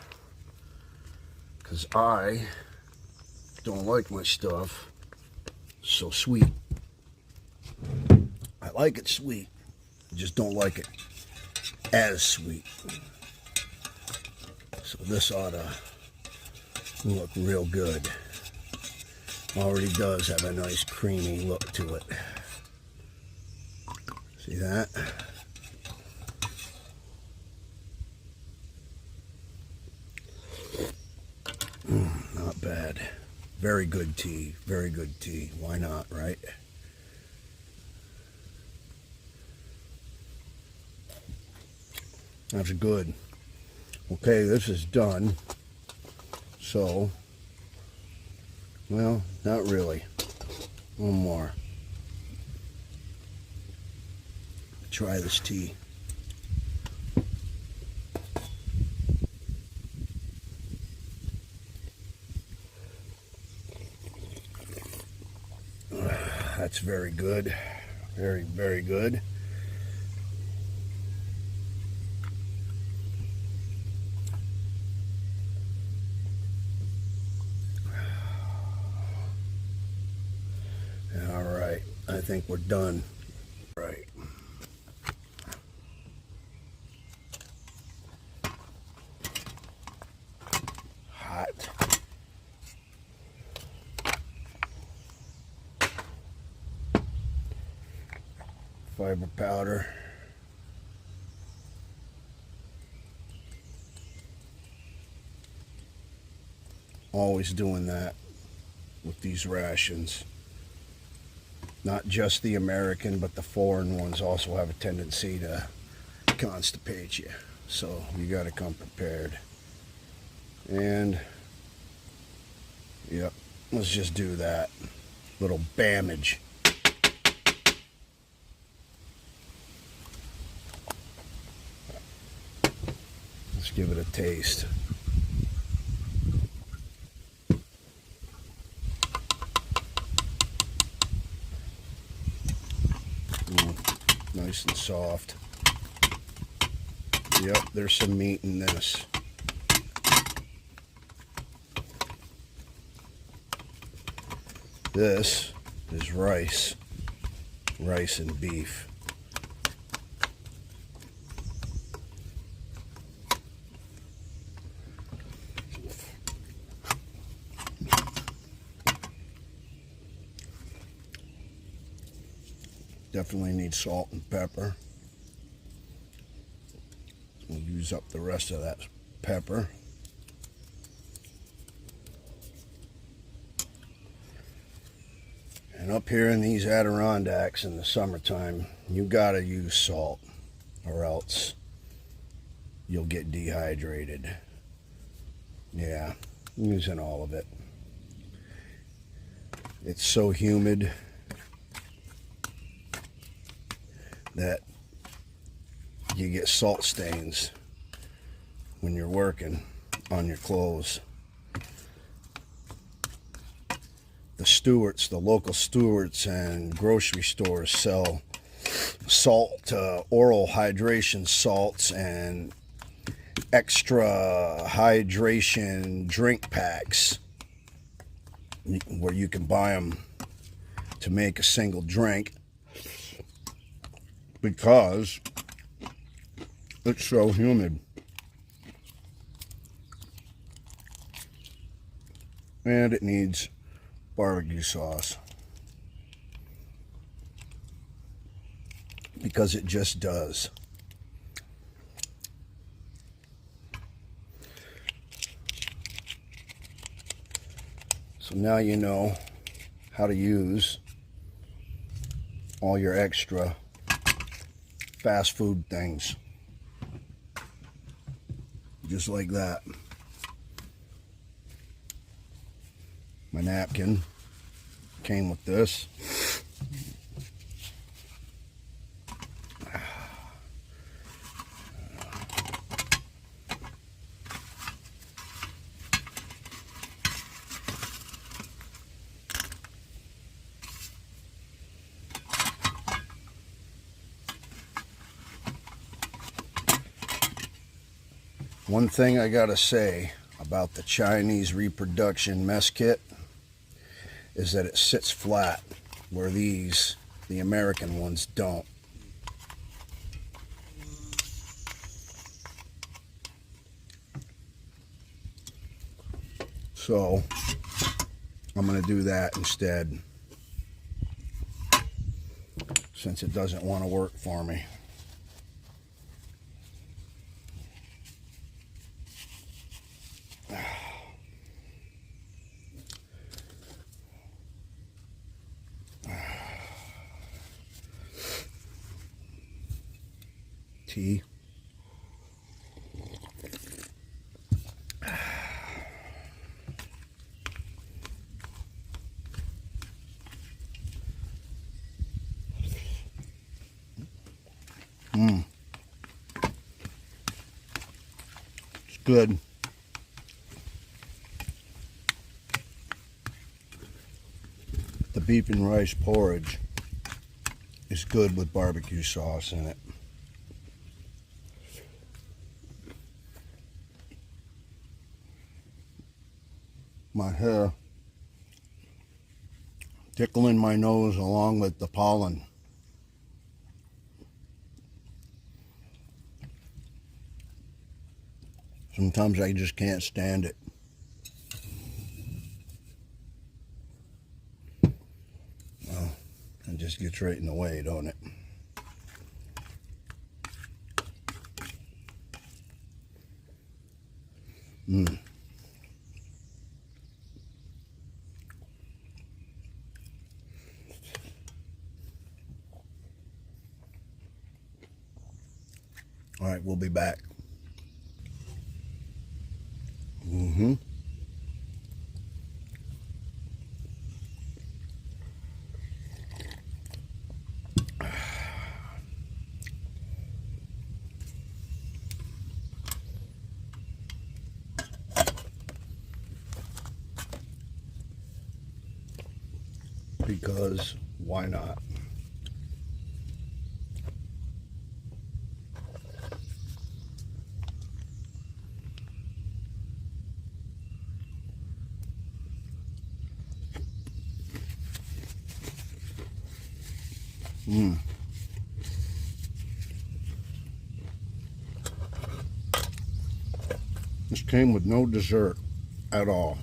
Because I don't like my stuff so sweet. I like it sweet. I just don't like it as sweet. So this ought to look real good. Already does have a nice creamy look to it. See that? Not bad. Very good tea. Very good tea. Why not, right? That's good. Okay, this is done. So, well, not really. One more. Try this tea. That's very good. Very, very good. All right, I think we're done. Right. Hot. fiber powder. Always doing that with these rations. Not just the American, but the foreign ones also have a tendency to constipate you. So you got to come prepared. And yep, let's just do that. Little bammage. Let's give it a taste. Nice and soft. Yep, there's some meat in this. This is rice and beef. Definitely need salt and pepper. We'll use up the rest of that pepper. And up here in these Adirondacks in the summertime, you gotta use salt or else you'll get dehydrated. Yeah, I'm using all of it. It's so humid that you get salt stains when you're working on your clothes. The Stewarts, the local Stewarts and grocery stores sell salt, oral hydration salts and extra hydration drink packs where you can buy them to make a single drink because it's so humid. And it needs barbecue sauce. Because it just does. So now you know how to use all your extra fast food things. Just like that. My napkin came with this. One thing I gotta say about the Chinese reproduction mess kit is that it sits flat, where these, the American ones, don't. So I'm gonna do that instead, since it doesn't want to work for me. Tea. It's good. The beef and rice porridge is good with barbecue sauce in it. My hair tickling my nose along with the pollen. Sometimes I just can't stand it. Well, it just gets right in the way, don't it? Mm. All right, we'll be back. Mm-hmm. Because why not? Mm. This came with no dessert at all.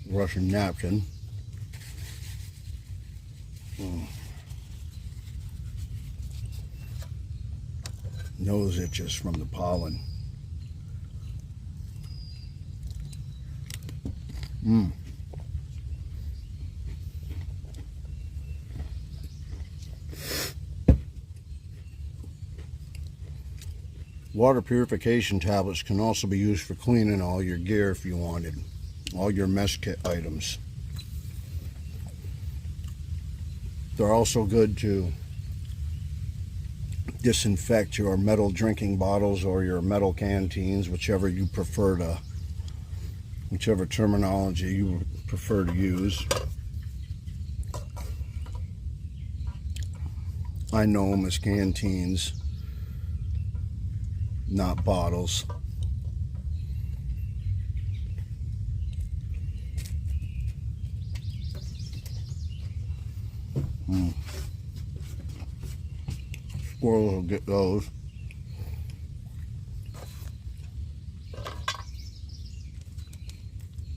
Russian napkin. Nose itches from the pollen. Water purification tablets can also be used for cleaning all your gear if you wanted. All your mess kit items. They're also good to disinfect your metal drinking bottles or your metal canteens, whichever you prefer to, whichever terminology you prefer to use. I know them as canteens, not bottles. Squirrels will get those.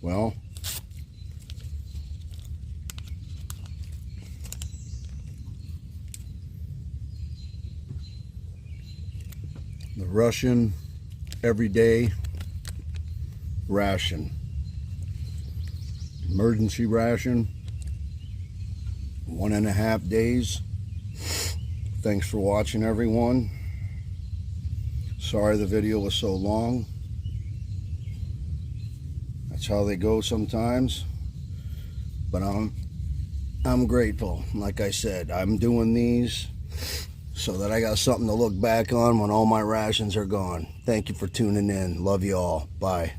Well, the Russian everyday ration, emergency ration, 1.5 days. Thanks for watching, everyone. Sorry the video was so long. That's how they go sometimes. But I'm grateful. Like I said, I'm doing these so that I got something to look back on when all my rations are gone. Thank you for tuning in. Love you all. Bye.